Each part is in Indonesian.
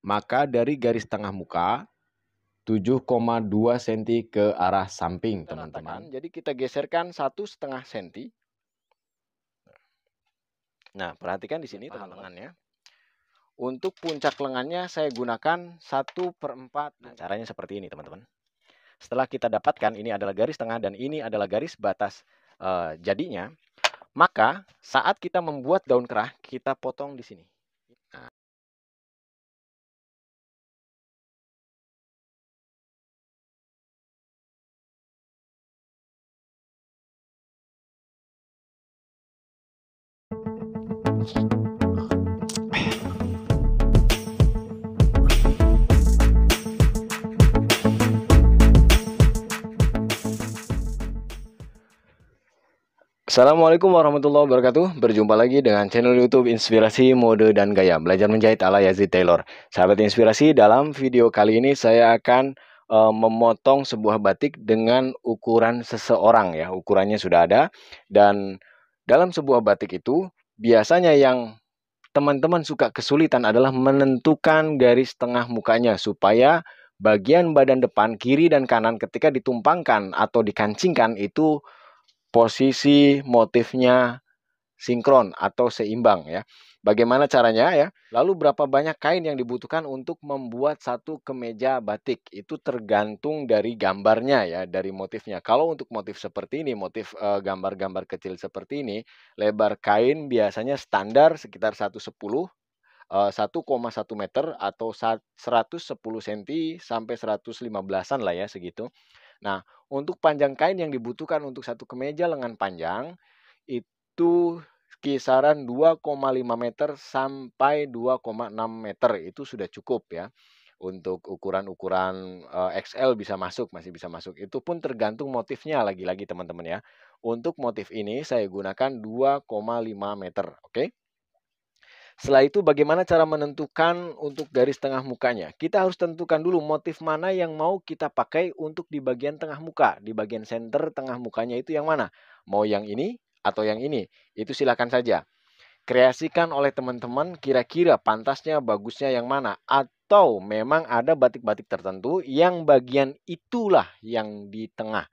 maka dari garis tengah muka 7,2 cm ke arah samping, teman-teman. Jadi kita geserkan 1,5 cm. Nah, perhatikan di sini teman-teman ya. Untuk puncak lengannya saya gunakan 1/4. Nah, caranya seperti ini teman-teman. Setelah kita dapatkan ini adalah garis tengah dan ini adalah garis batas jadinya, maka saat kita membuat daun kerah, kita potong di sini. Nah, Assalamualaikum warahmatullahi wabarakatuh. Berjumpa lagi dengan channel YouTube Inspirasi Mode dan Gaya Belajar Menjahit ala Yazid Taylor. Sahabat Inspirasi, dalam video kali ini saya akan memotong sebuah batik dengan ukuran seseorang ya. Ukurannya sudah ada, dan dalam sebuah batik itu biasanya yang teman-teman suka kesulitan adalah menentukan garis tengah mukanya supaya bagian badan depan, kiri dan kanan ketika ditumpangkan atau dikancingkan itu posisi motifnya sinkron atau seimbang ya. Bagaimana caranya ya? Lalu berapa banyak kain yang dibutuhkan untuk membuat satu kemeja batik? Itu tergantung dari gambarnya ya, dari motifnya. Kalau untuk motif seperti ini, motif gambar-gambar kecil seperti ini, lebar kain biasanya standar sekitar 1,1 meter atau 110 cm sampai 115-an lah ya, segitu. Nah, untuk panjang kain yang dibutuhkan untuk satu kemeja lengan panjang itu kisaran 2,5 meter sampai 2,6 meter, itu sudah cukup ya. Untuk ukuran-ukuran XL bisa masuk, masih bisa masuk. Itu pun tergantung motifnya lagi-lagi teman-teman ya. Untuk motif ini saya gunakan 2,5 meter, oke? Setelah itu bagaimana cara menentukan untuk garis tengah mukanya? Kita harus tentukan dulu motif mana yang mau kita pakai untuk di bagian tengah muka. Di bagian center tengah mukanya itu yang mana? Mau yang ini atau yang ini? Itu silakan saja. Kreasikan oleh teman-teman kira-kira pantasnya, bagusnya yang mana. Atau memang ada batik-batik tertentu yang bagian itulah yang di tengah.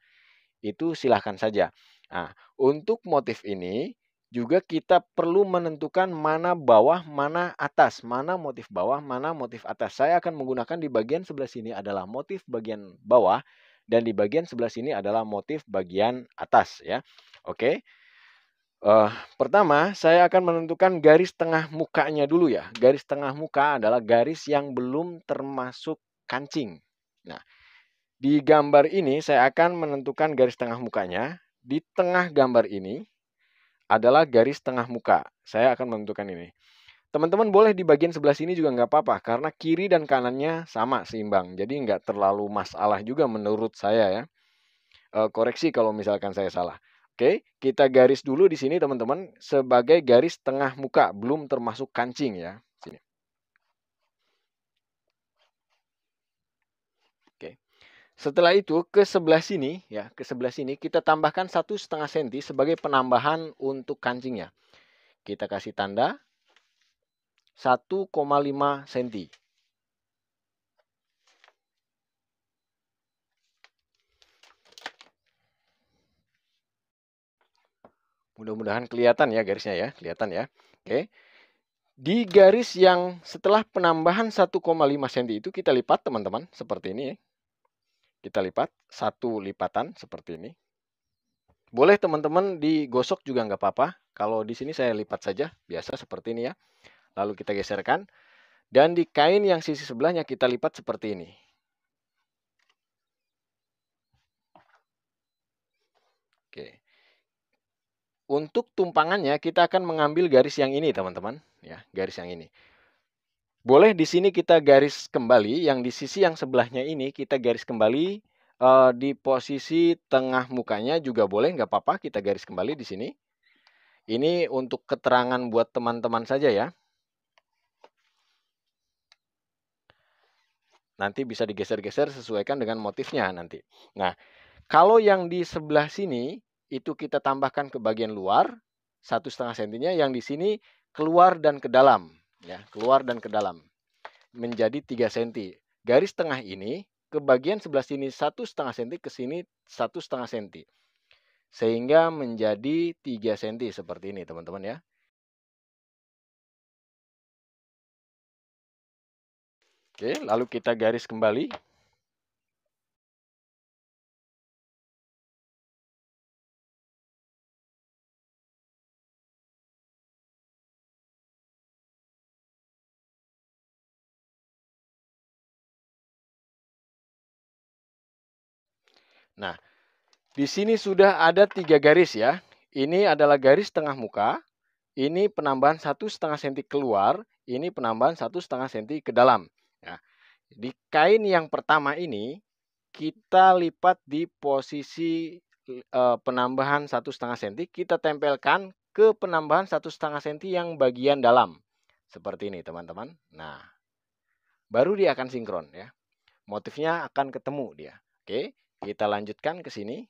Itu silahkan saja. Nah, untuk motif ini juga kita perlu menentukan mana bawah, mana atas, mana motif bawah, mana motif atas. Saya akan menggunakan di bagian sebelah sini adalah motif bagian bawah dan di bagian sebelah sini adalah motif bagian atas ya. Oke. Pertama, saya akan menentukan garis tengah mukanya dulu ya. Garis tengah muka adalah garis yang belum termasuk kancing. Nah, di gambar ini saya akan menentukan garis tengah mukanya. Di tengah gambar ini adalah garis tengah muka. Saya akan menentukan ini. Teman-teman boleh di bagian sebelah sini juga nggak apa-apa, karena kiri dan kanannya sama, seimbang. Jadi nggak terlalu masalah juga menurut saya ya. Koreksi kalau misalkan saya salah. Oke, kita garis dulu di sini teman-teman sebagai garis tengah muka, belum termasuk kancing ya. Sini. Oke. Setelah itu ke sebelah sini ya, ke sebelah sini kita tambahkan 1,5 cm sebagai penambahan untuk kancingnya. Kita kasih tanda 1,5 cm. Mudah-mudahan kelihatan ya garisnya ya, kelihatan ya. Oke. Di garis yang setelah penambahan 1,5 cm itu kita lipat teman-teman seperti ini ya. Kita lipat satu lipatan seperti ini. Boleh teman-teman digosok juga nggak apa-apa. Kalau di sini saya lipat saja, biasa seperti ini ya. Lalu kita geserkan. Dan di kain yang sisi sebelahnya kita lipat seperti ini. Oke. Untuk tumpangannya kita akan mengambil garis yang ini teman-teman. Ya, garis yang ini. Boleh di sini kita garis kembali. Yang di sisi yang sebelahnya ini kita garis kembali. Di posisi tengah mukanya juga boleh, nggak apa-apa, kita garis kembali di sini. Ini untuk keterangan buat teman-teman saja ya. Nanti bisa digeser-geser sesuaikan dengan motifnya nanti. Nah, kalau yang di sebelah sini itu kita tambahkan ke bagian luar 1,5 cm-nya, yang di sini keluar dan ke dalam ya, keluar dan ke dalam. menjadi 3 cm. Garis tengah ini ke bagian sebelah sini 1,5 cm, ke sini 1,5 cm. Sehingga menjadi 3 cm seperti ini teman-teman ya. Oke, lalu kita garis kembali. Nah, di sini sudah ada 3 garis ya. Ini adalah garis tengah muka, ini penambahan 1,5 cm keluar, ini penambahan 1,5 cm ke dalam. Nah, di kain yang pertama ini kita lipat di posisi penambahan 1,5 cm, kita tempelkan ke penambahan 1,5 cm yang bagian dalam. Seperti ini teman-teman. Nah, baru dia akan sinkron ya. Motifnya akan ketemu dia. Oke, kita lanjutkan ke sini.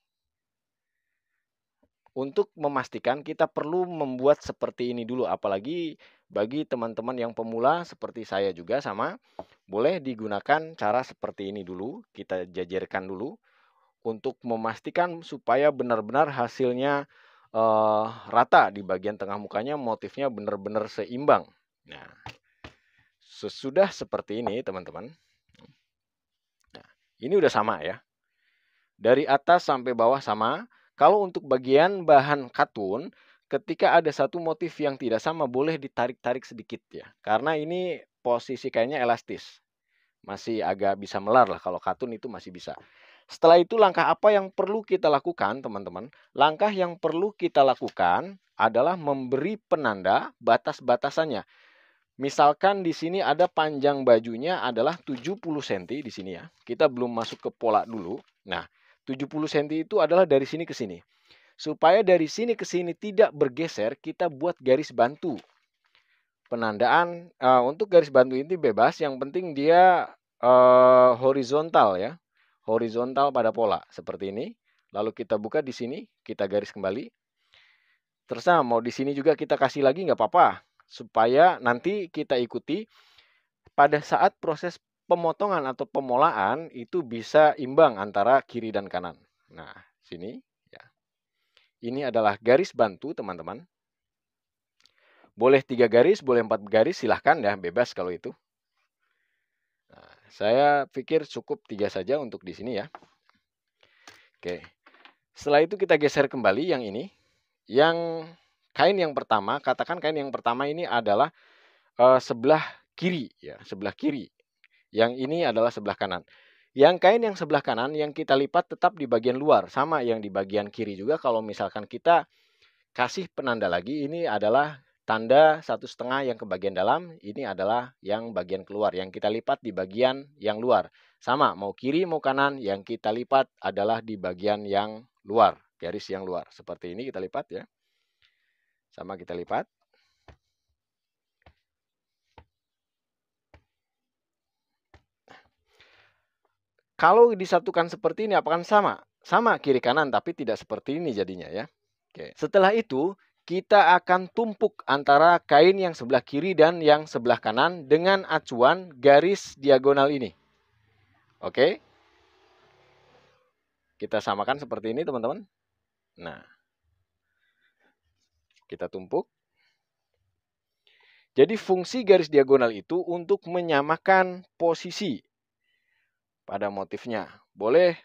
Untuk memastikan kita perlu membuat seperti ini dulu, apalagi bagi teman-teman yang pemula seperti saya juga sama, boleh digunakan cara seperti ini dulu, kita jajarkan dulu untuk memastikan supaya benar-benar hasilnya rata di bagian tengah mukanya, motifnya benar-benar seimbang. Nah, sesudah seperti ini teman-teman, nah, ini udah sama ya, dari atas sampai bawah sama. Kalau untuk bagian bahan katun, ketika ada satu motif yang tidak sama, boleh ditarik-tarik sedikit ya. Karena ini posisi kainnya elastis. Masih agak bisa melar lah, kalau katun itu masih bisa. Setelah itu langkah apa yang perlu kita lakukan teman-teman? Langkah yang perlu kita lakukan adalah memberi penanda batas-batasannya. Misalkan di sini ada panjang bajunya adalah 70 cm di sini ya. Kita belum masuk ke pola dulu. Nah, 70 cm itu adalah dari sini ke sini. Supaya dari sini ke sini tidak bergeser, kita buat garis bantu. Penandaan untuk garis bantu ini bebas, yang penting dia horizontal ya. Horizontal pada pola seperti ini. Lalu kita buka di sini, kita garis kembali. Terserah mau di sini juga kita kasih lagi nggak apa-apa, supaya nanti kita ikuti pada saat proses pemotongan atau pemolaan itu bisa imbang antara kiri dan kanan. Nah, sini ya. Ini adalah garis bantu, teman-teman. Boleh 3 garis, boleh 4 garis, silahkan ya, bebas kalau itu. Nah, saya pikir cukup 3 saja untuk di sini ya. Oke. Setelah itu kita geser kembali yang ini. Yang kain yang pertama, katakan kain yang pertama ini adalah sebelah kiri ya, sebelah kiri. Yang ini adalah sebelah kanan. Yang kain yang sebelah kanan yang kita lipat tetap di bagian luar, sama yang di bagian kiri juga. Kalau misalkan kita kasih penanda lagi, ini adalah tanda 1,5 yang ke bagian dalam, ini adalah yang bagian keluar, yang kita lipat di bagian yang luar. Sama, mau kiri mau kanan, yang kita lipat adalah di bagian yang luar, garis yang luar. Seperti ini kita lipat ya. Sama kita lipat. Kalau disatukan seperti ini apakah sama? Sama kiri kanan, tapi tidak seperti ini jadinya ya. Oke. Setelah itu kita akan tumpuk antara kain yang sebelah kiri dan yang sebelah kanan dengan acuan garis diagonal ini. Oke. Kita samakan seperti ini teman-teman. Nah, kita tumpuk. Jadi fungsi garis diagonal itu untuk menyamakan posisi pada motifnya. Boleh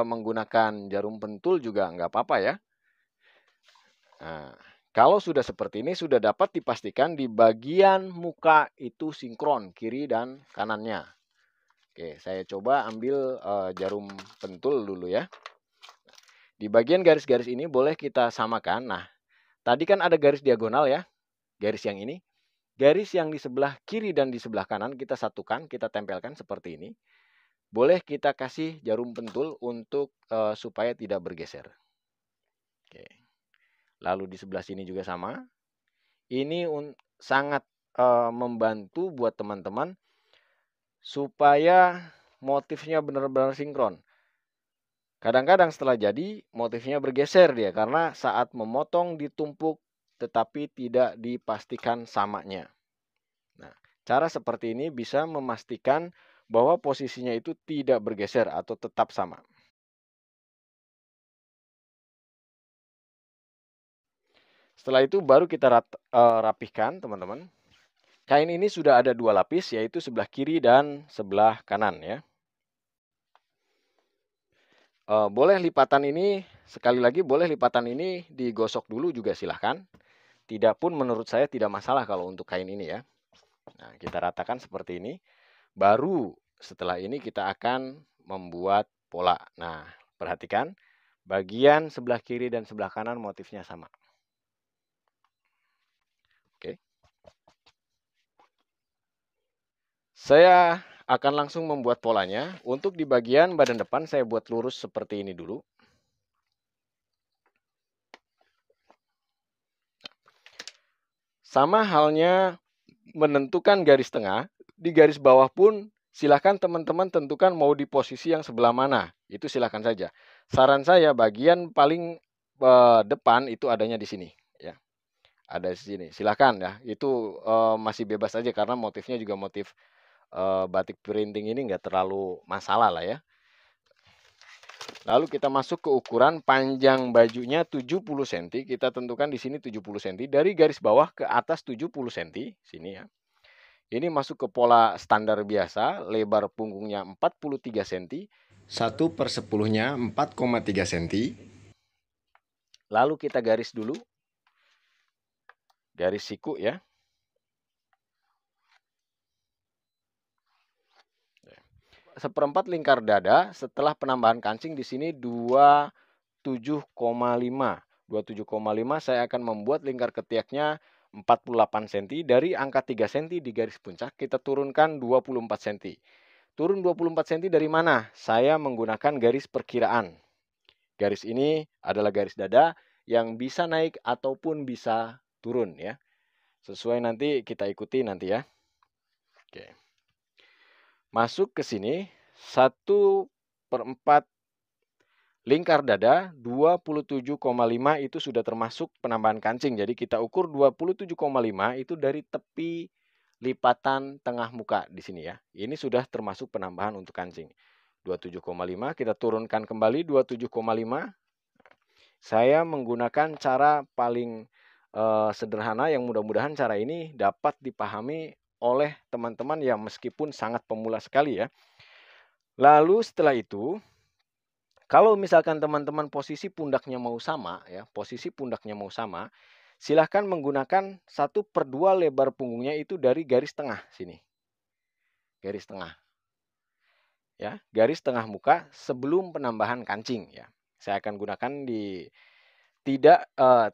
menggunakan jarum pentul juga nggak apa-apa ya. Nah, kalau sudah seperti ini, sudah dapat dipastikan di bagian muka itu sinkron kiri dan kanannya. Oke, saya coba ambil jarum pentul dulu ya. Di bagian garis-garis ini boleh kita samakan. Nah, tadi kan ada garis diagonal ya, garis yang ini. Garis yang di sebelah kiri dan di sebelah kanan kita satukan, kita tempelkan seperti ini. Boleh kita kasih jarum pentul untuk supaya tidak bergeser. Oke. Lalu di sebelah sini juga sama. Ini sangat membantu buat teman-teman supaya motifnya benar-benar sinkron. Kadang-kadang setelah jadi motifnya bergeser dia karena saat memotong ditumpuk tetapi tidak dipastikan samanya. Nah, Cara seperti ini bisa memastikan bahwa posisinya itu tidak bergeser atau tetap sama. Setelah itu baru kita rapihkan, teman-teman. Kain ini sudah ada 2 lapis, yaitu sebelah kiri dan sebelah kanan ya. Boleh lipatan ini, sekali lagi boleh lipatan ini digosok dulu juga silahkan. Tidak pun menurut saya tidak masalah kalau untuk kain ini ya. Nah, kita ratakan seperti ini. Baru setelah ini kita akan membuat pola. Nah, perhatikan bagian sebelah kiri dan sebelah kanan motifnya sama. Oke. Saya akan langsung membuat polanya. Untuk di bagian badan depan saya buat lurus seperti ini dulu. Sama halnya menentukan garis tengah, di garis bawah pun silakan teman-teman tentukan mau di posisi yang sebelah mana. Itu silakan saja. Saran saya bagian paling depan itu adanya di sini ya. Ada di sini. Silakan ya. Itu masih bebas saja karena motifnya juga motif batik printing ini nggak terlalu masalah lah ya. Lalu kita masuk ke ukuran panjang bajunya 70 cm. Kita tentukan di sini 70 cm. Dari garis bawah ke atas 70 cm. Sini ya. Ini masuk ke pola standar biasa. Lebar punggungnya 43 cm. 1/10-nya 4,3 cm. Lalu kita garis dulu. Garis siku ya. Seperempat lingkar dada setelah penambahan kancing di sini 27,5. 27,5 saya akan membuat lingkar ketiaknya 48 cm. Dari angka 3 cm di garis puncak kita turunkan 24 cm. Turun 24 cm dari mana? Saya menggunakan garis perkiraan. Garis ini adalah garis dada yang bisa naik ataupun bisa turun ya. Sesuai nanti kita ikuti nanti ya. Oke. Masuk ke sini 1/4 lingkar dada 27,5 itu sudah termasuk penambahan kancing. Jadi kita ukur 27,5 itu dari tepi lipatan tengah muka di sini ya. Ini sudah termasuk penambahan untuk kancing. 27,5 kita turunkan kembali 27,5. Saya menggunakan cara paling sederhana yang mudah-mudahan cara ini dapat dipahami oleh teman-teman yang meskipun sangat pemula sekali ya. Lalu setelah itu, kalau misalkan teman-teman posisi pundaknya mau sama ya, posisi pundaknya mau sama, silahkan menggunakan 1/2 lebar punggungnya itu dari garis tengah sini. Garis tengah. Ya, garis tengah muka sebelum penambahan kancing ya. Saya akan gunakan di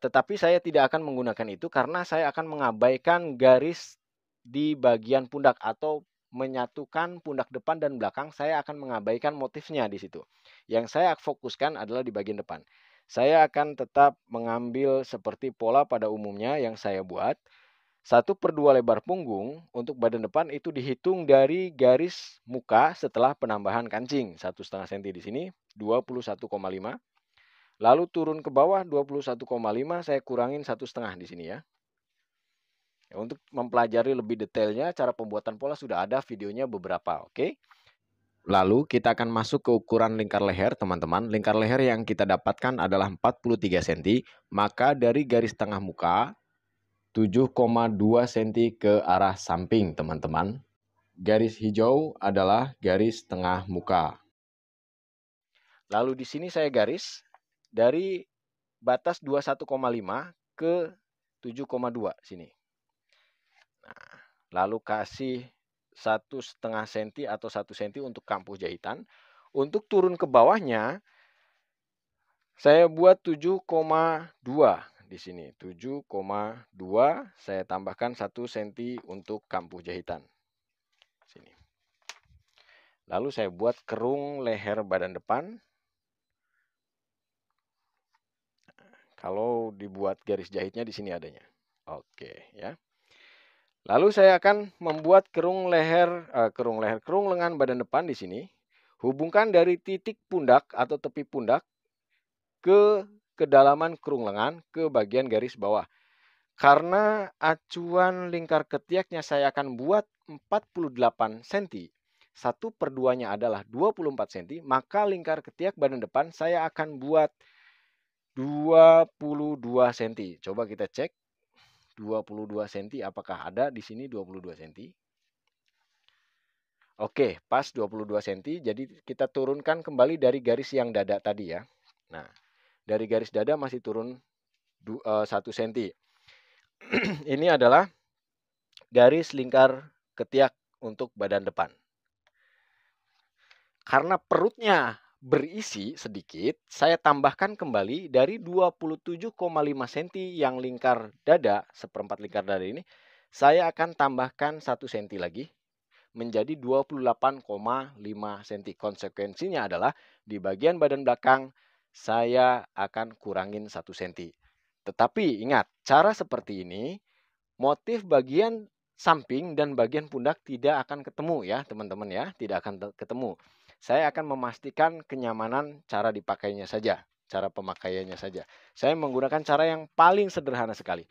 tetapi saya tidak akan menggunakan itu karena saya akan mengabaikan garis di bagian pundak atau menyatukan pundak depan dan belakang. Saya akan mengabaikan motifnya di situ. Yang saya fokuskan adalah di bagian depan. Saya akan tetap mengambil seperti pola pada umumnya yang saya buat. 1/2 lebar punggung untuk badan depan itu dihitung dari garis muka setelah penambahan kancing. 1,5 cm di sini, 21,5. Lalu turun ke bawah 21,5 saya kurangin 1,5 di sini ya. Untuk mempelajari lebih detailnya cara pembuatan pola sudah ada videonya beberapa, oke? Lalu kita akan masuk ke ukuran lingkar leher teman-teman. Lingkar leher yang kita dapatkan adalah 43 cm. Maka dari garis tengah muka 7,2 cm ke arah samping teman-teman. Garis hijau adalah garis tengah muka. Lalu di sini saya garis dari batas 21,5 ke 7,2 sini. Nah, lalu kasih 1,5 cm atau 1 cm untuk kampuh jahitan. Untuk turun ke bawahnya, saya buat 7,2 di sini. 7,2 saya tambahkan 1 cm untuk kampuh jahitan. Sini. Lalu saya buat kerung leher badan depan. Kalau dibuat garis jahitnya di sini adanya. Oke ya. Lalu saya akan membuat kerung lengan badan depan di sini. Hubungkan dari titik pundak atau tepi pundak ke kedalaman kerung lengan ke bagian garis bawah. Karena acuan lingkar ketiaknya saya akan buat 48 cm, 1/2-nya adalah 24 cm, maka lingkar ketiak badan depan saya akan buat 22 cm. Coba kita cek 22 cm, apakah ada di sini 22 cm? Oke, pas 22 cm, jadi kita turunkan kembali dari garis yang dada tadi ya. Nah, dari garis dada masih turun 1 cm. Ini adalah garis lingkar ketiak untuk badan depan. Karena perutnya berisi sedikit, saya tambahkan kembali dari 27,5 cm yang lingkar dada, seperempat lingkar dada ini, saya akan tambahkan 1 cm lagi, menjadi 28,5 cm. Konsekuensinya adalah di bagian badan belakang saya akan kurangin 1 cm. Tetapi ingat, cara seperti ini motif bagian samping dan bagian pundak tidak akan ketemu ya teman-teman ya, tidak akan ketemu. Saya akan memastikan kenyamanan cara dipakainya saja, cara pemakaiannya saja. Saya menggunakan cara yang paling sederhana sekali.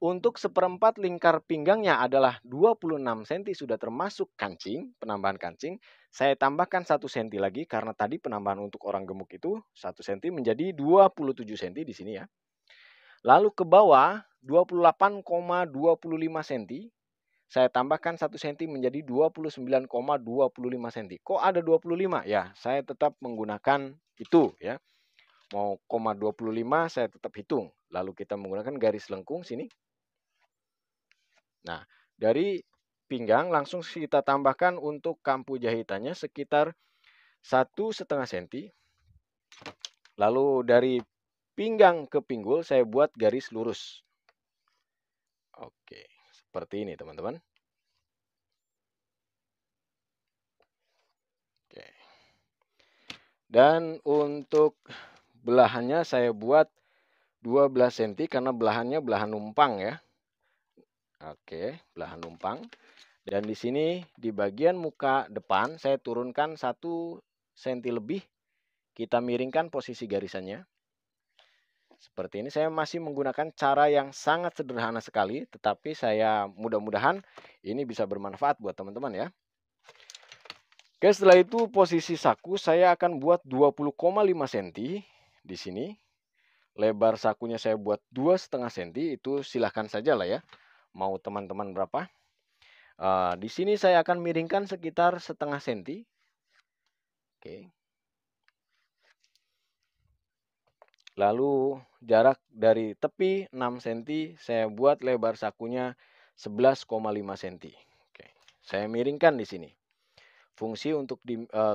Untuk seperempat lingkar pinggangnya adalah 26 cm sudah termasuk kancing, penambahan kancing. Saya tambahkan 1 cm lagi karena tadi penambahan untuk orang gemuk itu 1 cm menjadi 27 cm di sini ya. Lalu ke bawah 28,25 cm. Saya tambahkan 1 cm menjadi 29,25 cm. Kok ada 25? Ya, saya tetap menggunakan itu ya. Mau koma 25 saya tetap hitung. Lalu kita menggunakan garis lengkung sini. Nah, dari pinggang langsung kita tambahkan untuk kampu jahitannya sekitar 1,5 cm. Lalu dari pinggang ke pinggul saya buat garis lurus. Oke, seperti ini teman-teman. Oke. Dan untuk belahannya saya buat 12 cm karena belahannya belahan numpang ya. Oke, belahan numpang. Dan di sini di bagian muka depan saya turunkan 1 cm lebih. Kita miringkan posisi garisannya. Seperti ini, saya masih menggunakan cara yang sangat sederhana sekali, tetapi saya mudah-mudahan ini bisa bermanfaat buat teman-teman ya. Oke, setelah itu posisi saku saya akan buat 20,5 cm di sini. Lebar sakunya saya buat 2,5 cm, itu silahkan saja lah ya. Mau teman-teman berapa. Di sini saya akan miringkan sekitar 0,5 cm. Oke. Lalu jarak dari tepi 6 cm, saya buat lebar sakunya 11,5 cm. Oke, saya miringkan di sini. Fungsi untuk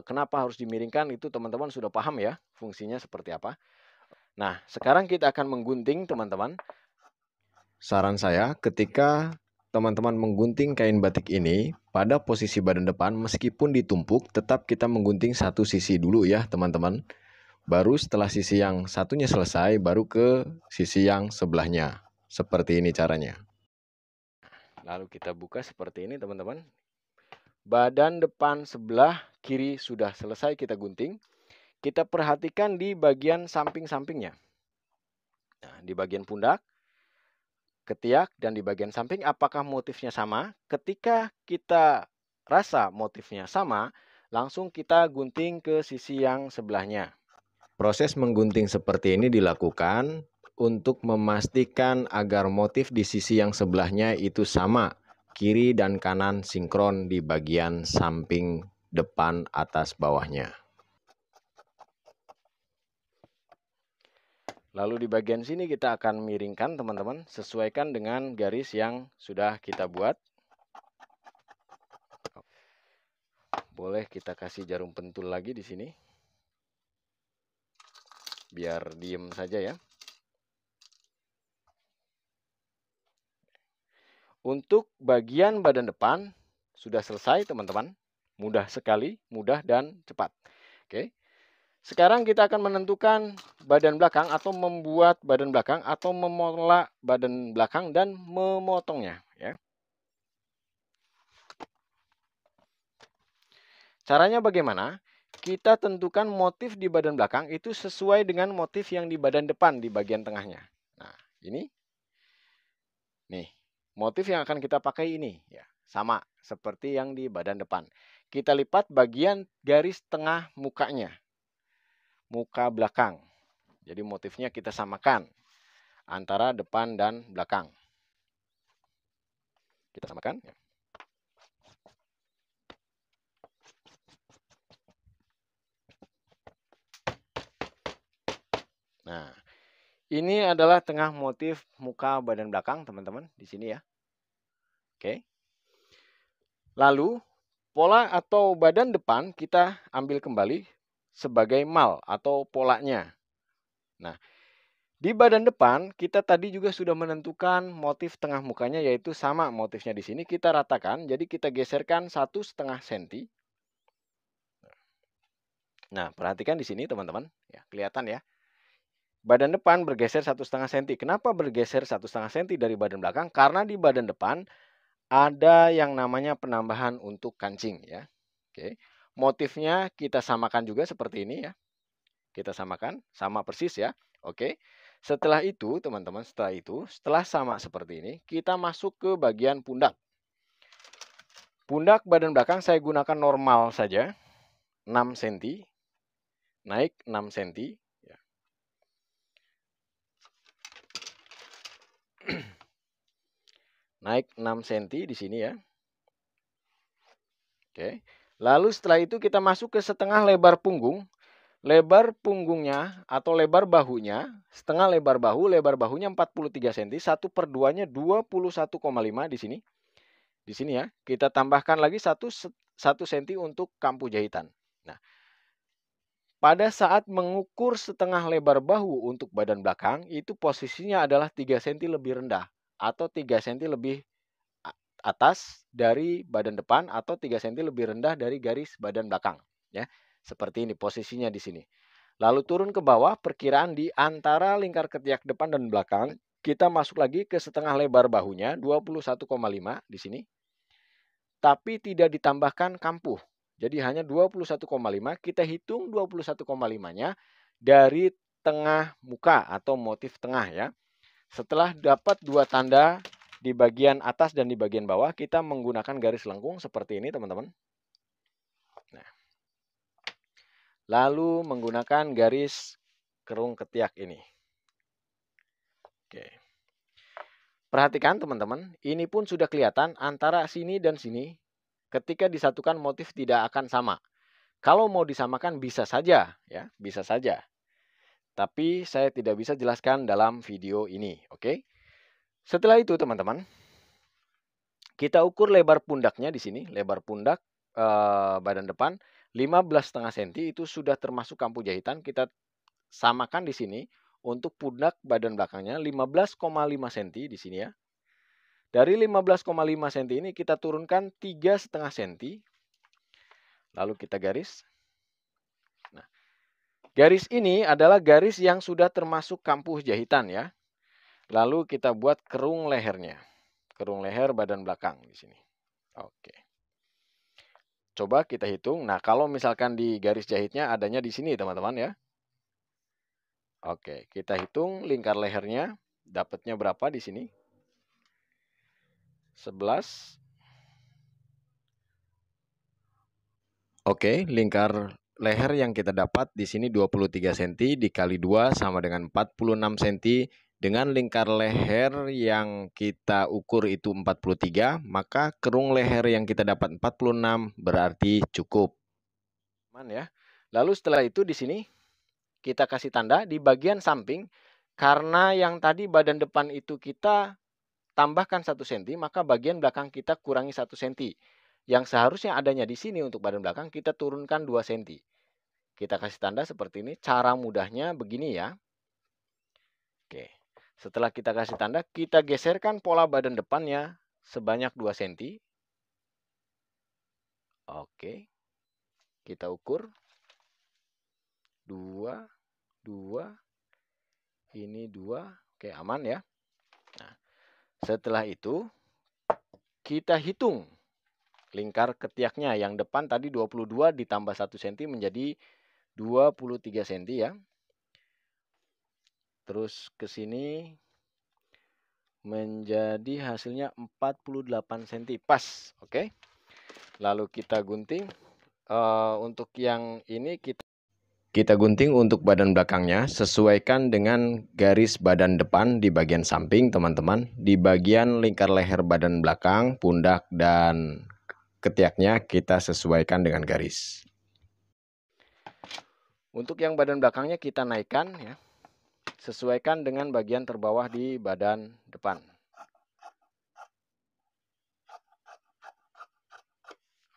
kenapa harus dimiringkan itu teman-teman sudah paham ya, fungsinya seperti apa. Nah, sekarang kita akan menggunting teman-teman. Saran saya ketika teman-teman menggunting kain batik ini, pada posisi badan depan meskipun ditumpuk, tetap kita menggunting satu sisi dulu ya teman-teman. Baru setelah sisi yang satunya selesai, baru ke sisi yang sebelahnya. Seperti ini caranya. Lalu kita buka seperti ini teman-teman. Badan depan sebelah kiri sudah selesai kita gunting. Kita perhatikan di bagian samping-sampingnya. Nah, di bagian pundak, ketiak, dan di bagian samping apakah motifnya sama? Ketika kita rasa motifnya sama, langsung kita gunting ke sisi yang sebelahnya. Proses menggunting seperti ini dilakukan untuk memastikan agar motif di sisi yang sebelahnya itu sama, kiri dan kanan sinkron di bagian samping, depan, atas, bawahnya. Lalu di bagian sini kita akan miringkan teman-teman, sesuaikan dengan garis yang sudah kita buat. Boleh kita kasih jarum pentul lagi di sini. Biar diem saja ya. Untuk bagian badan depan sudah selesai teman-teman. Mudah sekali, mudah dan cepat. Oke. Sekarang kita akan menentukan badan belakang atau membuat badan belakang atau memola badan belakang dan memotongnya ya. Caranya bagaimana? Kita tentukan motif di badan belakang itu sesuai dengan motif yang di badan depan di bagian tengahnya. Nah, ini. Nih, motif yang akan kita pakai ini ya. sama seperti yang di badan depan. Kita lipat bagian garis tengah mukanya, muka belakang. Jadi motifnya kita samakan antara depan dan belakang. Kita samakan. Nah, ini adalah tengah motif muka badan belakang, teman-teman, di sini ya. Oke. Lalu, pola atau badan depan kita ambil kembali sebagai mal atau polanya. Nah, di badan depan kita tadi juga sudah menentukan motif tengah mukanya, yaitu sama motifnya di sini, kita ratakan. Jadi kita geserkan 1,5 cm. Nah, perhatikan di sini teman-teman, ya, kelihatan ya. Badan depan bergeser 1,5 cm. Kenapa bergeser 1,5 cm dari badan belakang? Karena di badan depan ada yang namanya penambahan untuk kancing ya. Oke. Motifnya kita samakan juga seperti ini ya. Kita samakan, sama persis ya. Oke. Setelah itu, teman-teman, setelah sama seperti ini, kita masuk ke bagian pundak. Pundak badan belakang saya gunakan normal saja, 6 cm. Naik 6 cm. Naik 6 cm di sini ya. Oke. Lalu setelah itu kita masuk ke setengah lebar punggung. Lebar punggungnya atau lebar bahunya, setengah lebar bahunya 43 cm, 1/2-nya 21,5 di sini. Di sini ya, kita tambahkan lagi 1 cm untuk kampu jahitan. Nah, pada saat mengukur setengah lebar bahu untuk badan belakang, itu posisinya adalah 3 cm lebih rendah atau 3 cm lebih atas dari badan depan atau 3 cm lebih rendah dari garis badan belakang. Ya, seperti ini posisinya di sini. Lalu turun ke bawah, perkiraan di antara lingkar ketiak depan dan belakang, kita masuk lagi ke setengah lebar bahunya, 21,5 di sini. Tapi tidak ditambahkan kampuh. Jadi hanya 21,5, kita hitung 21,5-nya dari tengah muka atau motif tengah ya. Setelah dapat dua tanda di bagian atas dan di bagian bawah, kita menggunakan garis lengkung seperti ini teman-teman. Nah, lalu menggunakan garis kerung ketiak ini. Oke. Perhatikan teman-teman, ini pun sudah kelihatan antara sini dan sini. Ketika disatukan motif tidak akan sama. Kalau mau disamakan bisa saja, ya, bisa saja. Tapi saya tidak bisa jelaskan dalam video ini, oke? Setelah itu teman-teman, kita ukur lebar pundaknya di sini, lebar pundak badan depan 15,5 cm itu sudah termasuk kampu jahitan. Kita samakan di sini untuk pundak badan belakangnya 15,5 cm di sini ya. Dari 15,5 cm ini kita turunkan 3,5 cm. Lalu kita garis. Nah, garis ini adalah garis yang sudah termasuk kampuh jahitan ya. Lalu kita buat kerung lehernya. Kerung leher badan belakang di sini. Oke. Coba kita hitung. Nah, kalau misalkan di garis jahitnya adanya di sini teman-teman ya. Oke, kita hitung lingkar lehernya. Dapatnya berapa di sini? 11. Oke, lingkar leher yang kita dapat di sini 23 cm dikali 2 sama dengan 46 cm. Dengan lingkar leher yang kita ukur itu 43, maka kerung leher yang kita dapat 46 berarti cukup. Ya. Lalu setelah itu di sini kita kasih tanda di bagian samping, karena yang tadi badan depan itu kita tambahkan 1 cm, maka bagian belakang kita kurangi 1 cm. Yang seharusnya adanya di sini untuk badan belakang kita turunkan 2 cm. Kita kasih tanda seperti ini. Cara mudahnya begini ya. Oke. Setelah kita kasih tanda, kita geserkan pola badan depannya sebanyak 2 cm. Oke. Kita ukur. 2, 2. Ini 2. Oke, aman ya. Nah, setelah itu kita hitung lingkar ketiaknya. Yang depan tadi 22 ditambah 1 cm menjadi 23 cm ya. Terus ke sini menjadi hasilnya 48 cm. Pas, oke. Lalu kita gunting. Untuk yang ini kita gunting untuk badan belakangnya, sesuaikan dengan garis badan depan di bagian samping, teman-teman. Di bagian lingkar leher badan belakang, pundak, dan ketiaknya kita sesuaikan dengan garis. Untuk yang badan belakangnya kita naikkan, ya, sesuaikan dengan bagian terbawah di badan depan.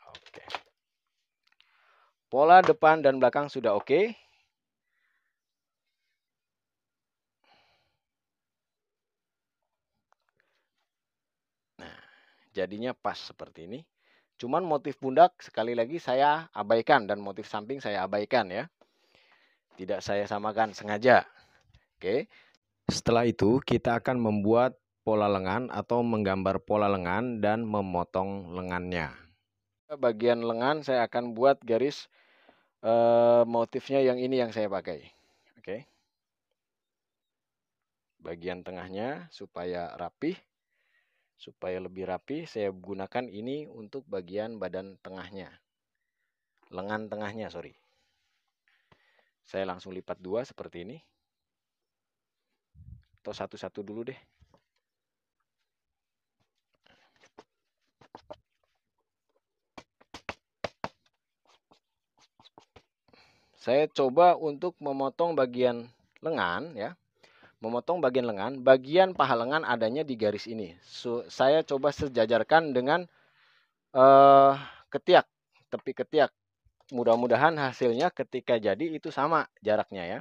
Oke. Pola depan dan belakang sudah oke. Nah, jadinya pas seperti ini. Cuman motif pundak sekali lagi saya abaikan dan motif samping saya abaikan, ya. Tidak saya samakan sengaja. Oke. Setelah itu kita akan membuat pola lengan atau menggambar pola lengan dan memotong lengannya. Bagian lengan saya akan buat garis motifnya yang ini yang saya pakai. Oke. Bagian tengahnya supaya rapih. Supaya lebih rapi, saya gunakan ini untuk bagian badan tengahnya. Lengan tengahnya, sorry. Saya langsung lipat dua seperti ini. Atau satu-satu dulu deh. Saya coba untuk memotong bagian lengan, ya. Memotong bagian lengan, bagian paha lengan adanya di garis ini. Saya coba sejajarkan dengan ketiak, tepi ketiak. Mudah-mudahan hasilnya ketika jadi itu sama jaraknya, ya.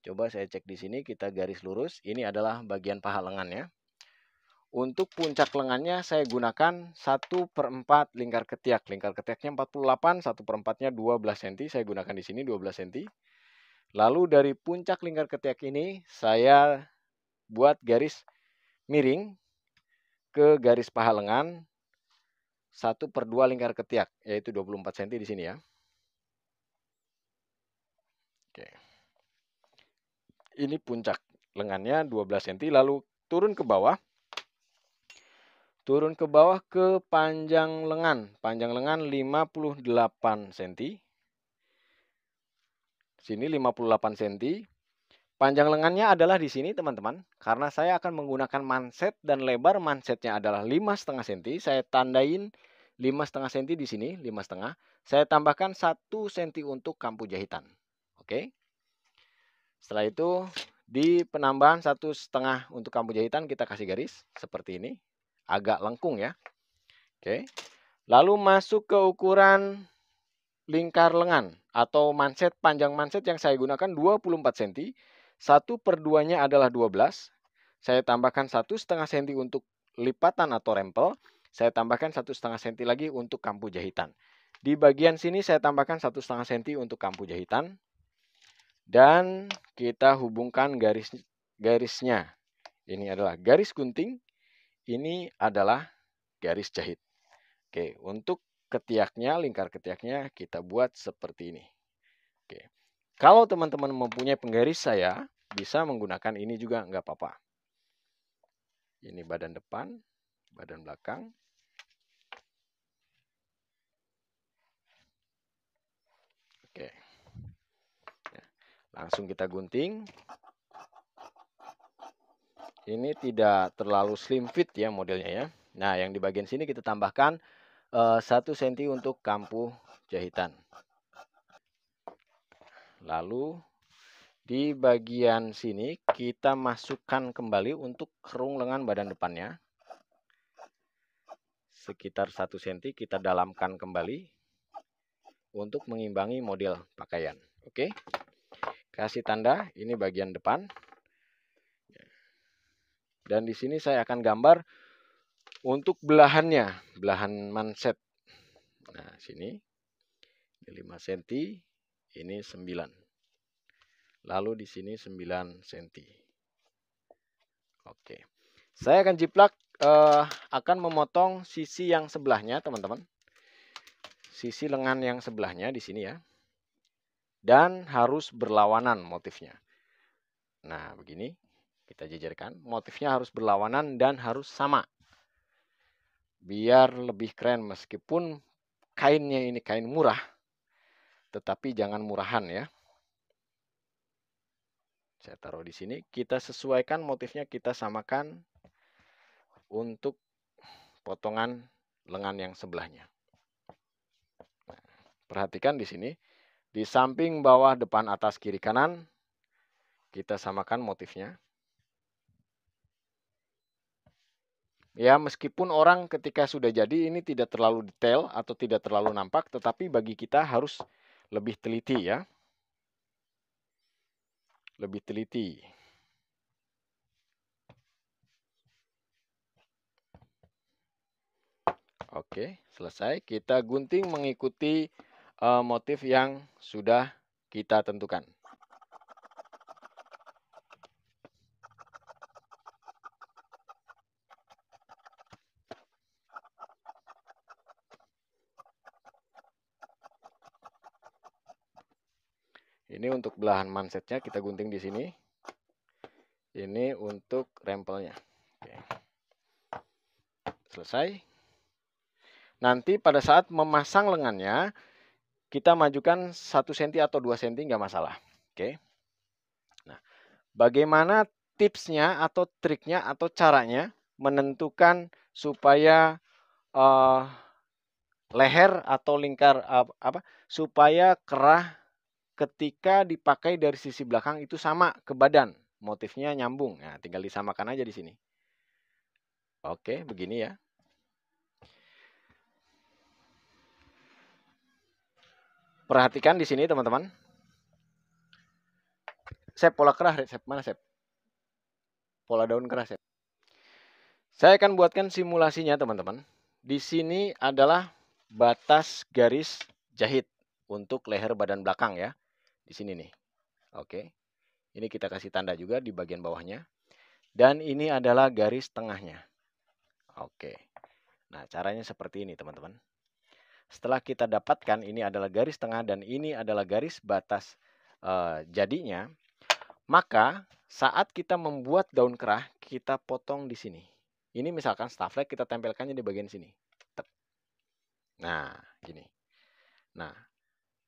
Coba saya cek di sini, kita garis lurus. Ini adalah bagian paha lengannya. Untuk puncak lengannya saya gunakan 1/4 lingkar ketiak. Lingkar ketiaknya 48, 1/4-nya 12 cm. Saya gunakan di sini 12 cm. Lalu dari puncak lingkar ketiak ini saya buat garis miring ke garis paha lengan 1/2 lingkar ketiak, yaitu 24 cm di sini, ya. Oke. Ini puncak lengannya 12 cm, lalu turun ke bawah. Turun ke bawah ke panjang lengan. Panjang lengan 58 cm. Sini 58 cm. Panjang lengannya adalah di sini, teman-teman. Karena saya akan menggunakan manset dan lebar mansetnya adalah 5,5 cm. Saya tandain 5,5 cm di sini, 5,5. Saya tambahkan 1 cm untuk kampu jahitan. Oke. Setelah itu di penambahan 1,5 untuk kampu jahitan kita kasih garis seperti ini. Agak lengkung, ya. Oke. Lalu masuk ke ukuran lingkar lengan atau manset, panjang manset yang saya gunakan 24 cm. 1/2-nya adalah 12. Saya tambahkan 1,5 cm untuk lipatan atau rempel. Saya tambahkan 1,5 cm lagi untuk kampu jahitan. Di bagian sini saya tambahkan 1,5 cm untuk kampu jahitan. Dan kita hubungkan garisnya. Ini adalah garis gunting. Ini adalah garis jahit. Oke, untuk ketiaknya, lingkar ketiaknya kita buat seperti ini. Oke. Kalau teman-teman mempunyai penggaris saya bisa menggunakan ini juga, nggak apa-apa. Ini badan depan, badan belakang. Oke. Langsung kita gunting. Ini tidak terlalu slim fit, ya, modelnya, ya. Nah, yang di bagian sini kita tambahkan 1 cm untuk kampu jahitan. Lalu di bagian sini kita masukkan kembali untuk kerung lengan badan depannya. Sekitar 1 cm kita dalamkan kembali untuk mengimbangi model pakaian. Oke. Kasih tanda, ini bagian depan. Dan di sini saya akan gambar untuk belahannya, belahan manset. Nah, sini 5 cm, ini 9. Lalu di sini 9 cm. Oke. Saya akan jiplak, akan memotong sisi yang sebelahnya, teman-teman. Sisi lengan yang sebelahnya di sini, ya. Dan harus berlawanan motifnya. Nah, begini. kita jejerkan. Motifnya harus berlawanan dan harus sama. Biar lebih keren, meskipun kainnya ini kain murah, tetapi jangan murahan ya. Saya taruh di sini, kita sesuaikan motifnya, kita samakan untuk potongan lengan yang sebelahnya. Nah, perhatikan di sini, di samping, bawah, depan, atas, kiri, kanan, kita samakan motifnya. Ya, meskipun orang ketika sudah jadi ini tidak terlalu detail atau tidak terlalu nampak, tetapi bagi kita harus lebih teliti ya. Lebih teliti. Oke, selesai. Kita gunting mengikuti motif yang sudah kita tentukan. Ini untuk belahan mansetnya kita gunting di sini. Ini untuk rempelnya. Oke. Selesai. Nanti pada saat memasang lengannya, kita majukan 1 cm atau 2 cm nggak masalah. Oke. Nah, bagaimana tipsnya atau triknya atau caranya menentukan supaya leher atau lingkar supaya kerah ketika dipakai dari sisi belakang itu sama ke badan, motifnya nyambung. Nah, tinggal disamakan aja di sini. Oke, begini ya. Perhatikan di sini teman-teman. Sep, pola kerah, Sep. Mana Sep? Pola daun kerah, Sep. Saya akan buatkan simulasinya teman-teman. Di sini adalah batas garis jahit untuk leher badan belakang ya. Di sini nih. Oke. Ini kita kasih tanda juga di bagian bawahnya. Dan ini adalah garis tengahnya. Oke. Nah, caranya seperti ini teman-teman. Setelah kita dapatkan ini adalah garis tengah dan ini adalah garis batas jadinya, maka saat kita membuat daun kerah, kita potong di sini. Ini misalkan stafflet kita tempelkannya di bagian sini. Nah, gini. Nah,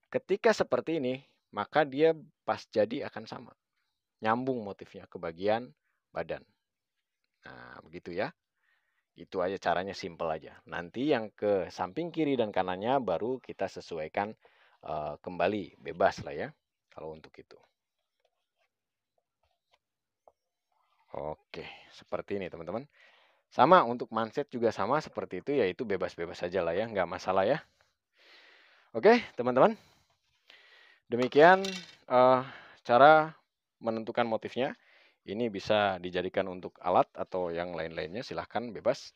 ketika seperti ini, maka dia pas jadi akan sama. Nyambung motifnya ke bagian badan. Nah, begitu ya. Itu aja caranya, simple aja. Nanti yang ke samping kiri dan kanannya baru kita sesuaikan kembali. Bebas lah ya kalau untuk itu. Oke, seperti ini teman-teman. Sama untuk manset juga sama seperti itu, yaitu bebas-bebas saja lah ya, nggak masalah ya. Oke teman-teman, demikian cara menentukan motifnya. Ini bisa dijadikan untuk alat atau yang lain-lainnya, silahkan bebas.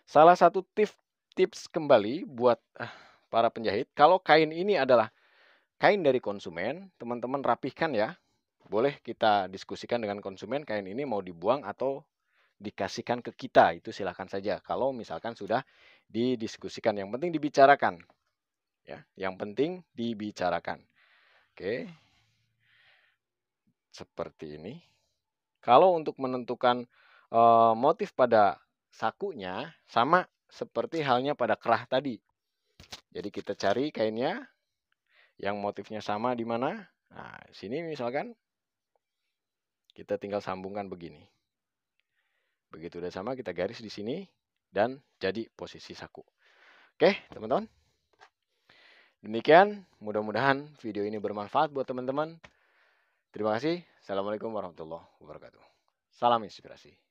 Salah satu tips kembali buat para penjahit, kalau kain ini adalah kain dari konsumen, teman-teman rapihkan ya. Boleh kita diskusikan dengan konsumen, kain ini mau dibuang atau dikasihkan ke kita, itu silahkan saja. Kalau misalkan sudah didiskusikan, yang penting dibicarakan. Ya, yang penting dibicarakan. Oke. Seperti ini. Kalau untuk menentukan motif pada sakunya, sama seperti halnya pada kerah tadi. Jadi kita cari kainnya yang motifnya sama di mana. Nah, sini misalkan kita tinggal sambungkan begini. Begitu udah sama, kita garis di sini dan jadi posisi saku. Oke, teman-teman. Demikian, mudah-mudahan video ini bermanfaat buat teman-teman. Terima kasih. Assalamualaikum warahmatullahi wabarakatuh. Salam inspirasi.